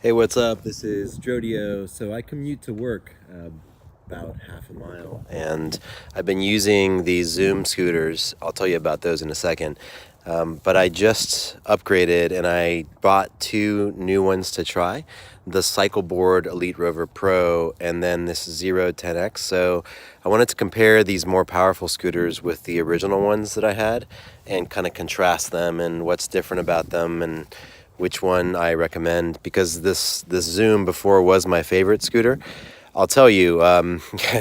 Hey, what's up? This is Jodio. So I commute to work about half a mile, and I've been using these Zoom scooters. I'll tell you about those in a second. But I just upgraded and I bought two new ones to try, the Cycleboard Elite Pro and then this 10X. So I wanted to compare these more powerful scooters with the original ones that I had and kind of contrast them and what's different about them and which one I recommend, because this Zoom before was my favorite scooter. I'll tell you,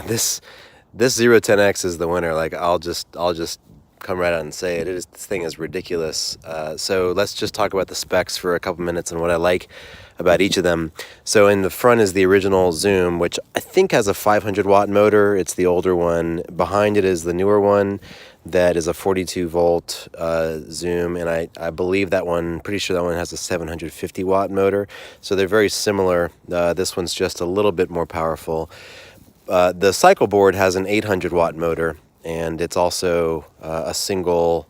this 10X is the winner. Like I'll just come right out and say it. This thing is ridiculous. So let's just talk about the specs for a couple minutes and what I like about each of them. So in the front is the original Zoom, which I think has a 500 watt motor. It's the older one. Behind it is the newer one that is a 42 volt Zoom, and I believe that one, pretty sure that one has a 750 watt motor. So they're very similar. This one's just a little bit more powerful. The Cycleboard has an 800 watt motor, and it's also a single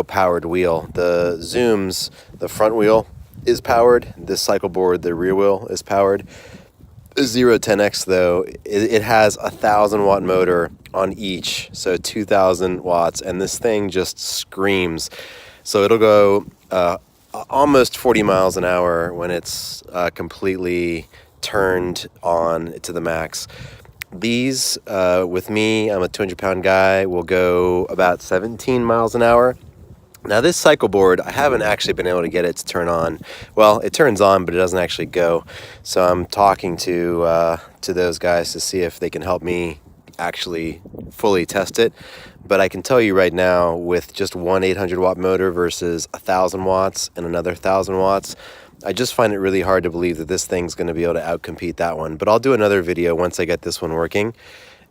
powered wheel. The Zooms, the front wheel is powered. This Cycleboard, the rear wheel is powered. The 10X though, it has 1,000 watt motor on each, so 2,000 watts, and this thing just screams. So it'll go almost 40 miles an hour when it's completely turned on to the max. These, with me, I'm a 200-pound guy, will go about 17 miles an hour. Now this Cycleboard, I haven't actually been able to get it to turn on. Well, it turns on, but it doesn't actually go. So I'm talking to those guys to see if they can help me actually fully test it. But I can tell you right now, with just one 800 watt motor versus 1,000 watts and another 1,000 watts, I just find it really hard to believe that this thing's going to be able to outcompete that one. But I'll do another video once I get this one working,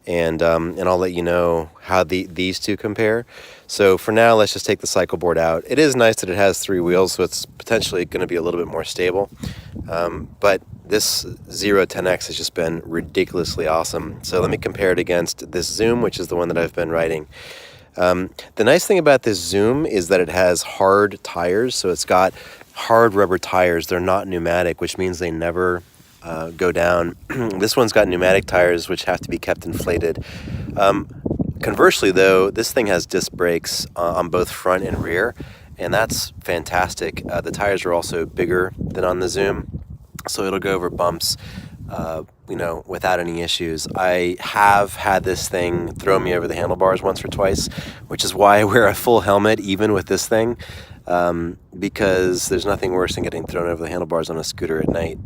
and I'll let you know how these two compare. So for now, let's just take the Cycleboard out. It is nice that it has three wheels, so it's potentially going to be a little bit more stable. But this 10X has just been ridiculously awesome. So let me compare it against this Zoom, which is the one that I've been riding. The nice thing about this Zoom is that it has hard tires, so it's got hard rubber tires. They're not pneumatic, which means they never go down. This one's got pneumatic tires, which have to be kept inflated. Conversely, though, this thing has disc brakes on both front and rear, and that's fantastic. The tires are also bigger than on the Zoom, so it'll go over bumps, without any issues. I have had this thing throw me over the handlebars once or twice, which is why I wear a full helmet even with this thing. Because there's nothing worse than getting thrown over the handlebars on a scooter at night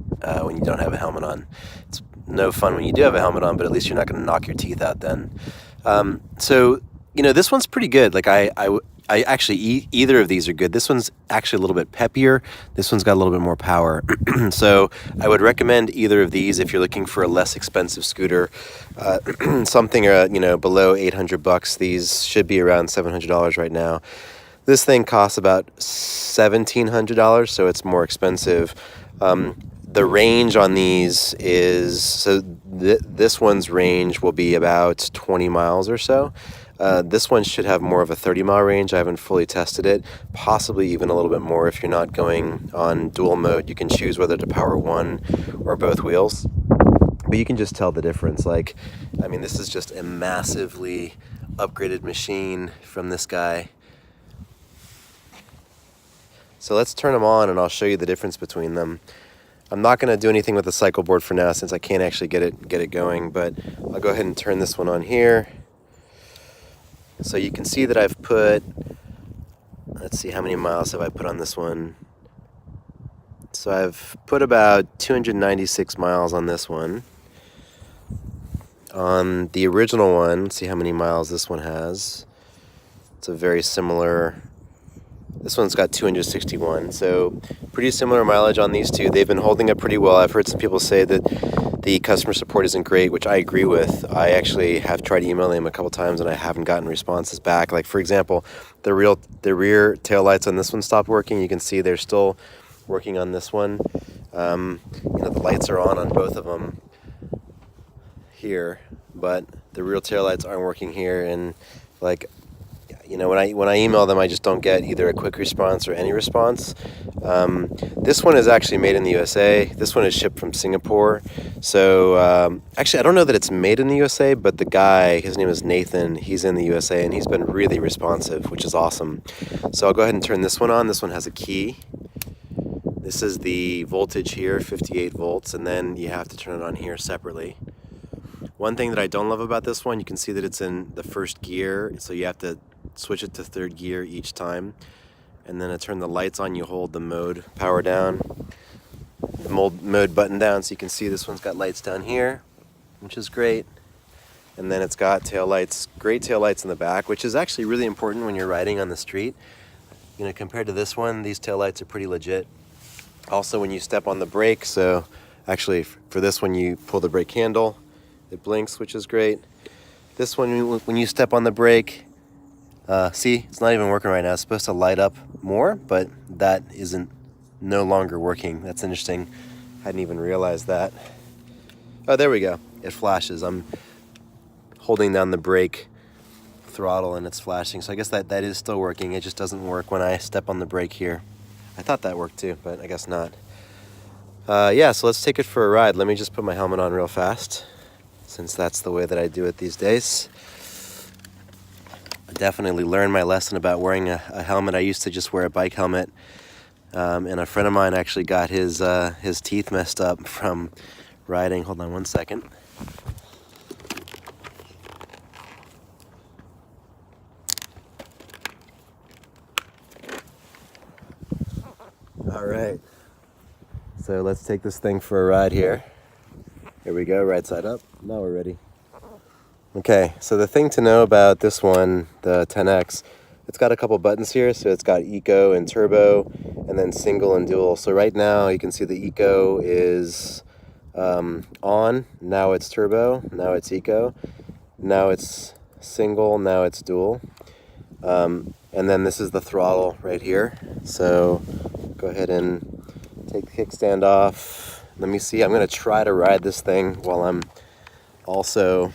when you don't have a helmet on. It's no fun when you do have a helmet on, but at least you're not going to knock your teeth out then. So this one's pretty good. Like I actually, either of these are good. This one's actually a little bit peppier. This one's got a little bit more power. So I would recommend either of these if you're looking for a less expensive scooter. Something below $800. These should be around $700 right now. This thing costs about $1,700, so it's more expensive. The range on these is, so this one's range will be about 20 miles or so. This one should have more of a 30-mile range. I haven't fully tested it, possibly even a little bit more if you're not going on dual mode. You can choose whether to power one or both wheels, but you can just tell the difference. This is just a massively upgraded machine from this guy. So let's turn them on and I'll show you the difference between them. I'm not going to do anything with the Cycleboard for now since I can't actually get it going, but I'll go ahead and turn this one on here. So you can see that I've put, let's see, how many miles have I put on this one? So I've put about 296 miles on this one. On the original one, let's see how many miles this one has. It's a very similar. This one's got 261, so pretty similar mileage on these two. They've been holding up pretty well. I've heard some people say that the customer support isn't great, which I agree with. I actually have tried emailing them a couple times and I haven't gotten responses back. Like, for example, the rear taillights on this one stopped working. You can see they're still working on this one. The lights are on both of them here, but the rear taillights aren't working here. And you know, when I email them, I just don't get either a quick response or any response. This one is actually made in the USA. This one is shipped from Singapore. So actually, I don't know that it's made in the USA, but the guy, his name is Nathan, he's in the USA, and he's been really responsive, which is awesome. So I'll go ahead and turn this one on. This one has a key. This is the voltage here, 58 volts, and then you have to turn it on here separately. One thing that I don't love about this one, you can see that it's in the first gear, so you have to switch it to third gear each time. And then to turn the lights on, you hold the mode power down, the mode button down, so you can see this one's got lights down here, which is great. And then it's got tail lights, great tail lights in the back, which is actually really important when you're riding on the street. You know, compared to this one, these tail lights are pretty legit. Also, when you step on the brake, so actually for this one, you pull the brake handle, it blinks, which is great. This one, when you step on the brake, see, it's not even working right now. It's supposed to light up more, but that isn't no longer working. That's interesting. Hadn't even realized that. Oh, there we go. It flashes. I'm holding down the brake throttle and it's flashing. So I guess that is still working. It just doesn't work when I step on the brake here. I thought that worked too, but I guess not. Yeah, so let's take it for a ride. Let me just put my helmet on real fast, since that's the way that I do it these days. I definitely learned my lesson about wearing a helmet. I used to just wear a bike helmet, and a friend of mine actually got his teeth messed up from riding. Hold on one second. All right, so let's take this thing for a ride here. Here we go, right side up. Now we're ready. Okay, so the thing to know about this one, the 10X, it's got a couple buttons here. So it's got Eco and Turbo, and then Single and Dual. So right now you can see the Eco is on. Now it's Turbo. Now it's Eco. Now it's Single. Now it's Dual. And then this is the throttle right here. So go ahead and take the kickstand off. Let me see. I'm going to try to ride this thing while I'm also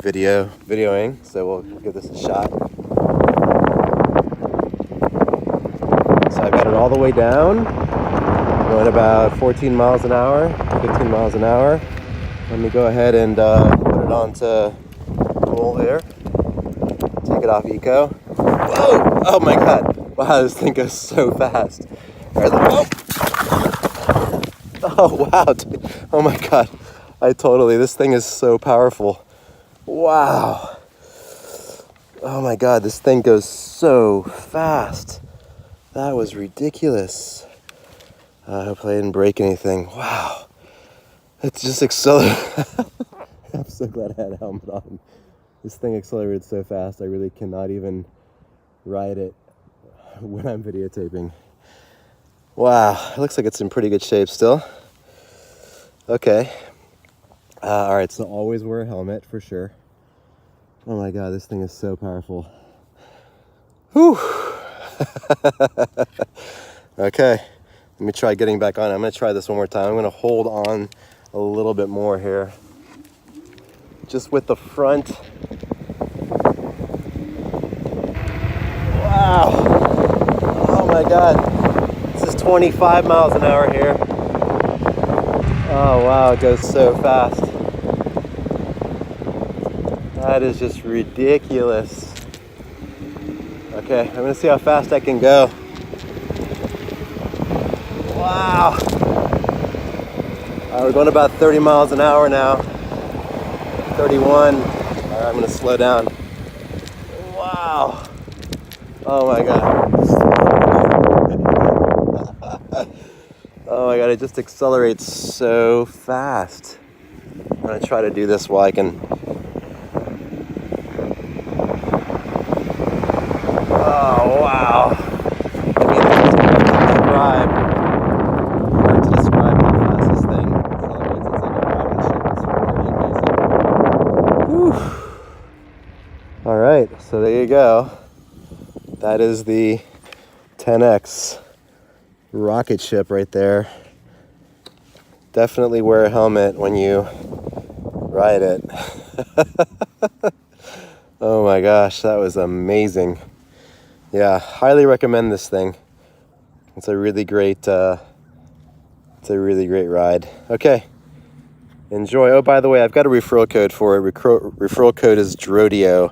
videoing. So we'll give this a shot. So I got it all the way down, going about 14 miles an hour, 15 miles an hour. Let me go ahead and put it onto Dual here. Take it off Eco. Whoa! Oh my God! Wow, this thing goes so fast. Oh wow! Dude. Oh my God! This thing is so powerful. Wow! Oh my God! This thing goes so fast. That was ridiculous. I hope I didn't break anything. Wow! It's just accelerated. I'm so glad I had a helmet on. This thing accelerated so fast, I really cannot even ride it when I'm videotaping. Wow, it looks like it's in pretty good shape still. Okay. All right, so always wear a helmet for sure. Oh my God, this thing is so powerful. Whew. Okay, let me try getting back on. I'm gonna try this one more time. I'm gonna hold on a little bit more here. Just with the front. Wow. Oh my God. This is 25 miles an hour here. Oh wow, it goes so fast. That is just ridiculous. Okay, I'm gonna see how fast I can go. Wow. We're going about 30 miles an hour now. 31. All right, I'm gonna slow down. Wow. Oh my God. Oh my God, it just accelerates so fast. I'm gonna try to do this while I can. Oh wow. I mean, hard to describe how fast this thing accelerates. It's like a rocket ship. It's pretty amazing. Whew. All right, so there you go. That is the 10X rocket ship right there. Definitely wear a helmet when you ride it. Oh my gosh, that was amazing. Yeah, highly recommend this thing. It's a really great ride. Okay, enjoy. Oh, by the way, I've got a referral code for it. Referral code is Drodio,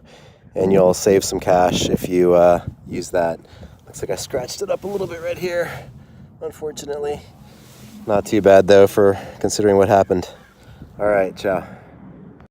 and you'll save some cash if you use that. Looks like I scratched it up a little bit right here, unfortunately. Not too bad though for considering what happened. All right, ciao.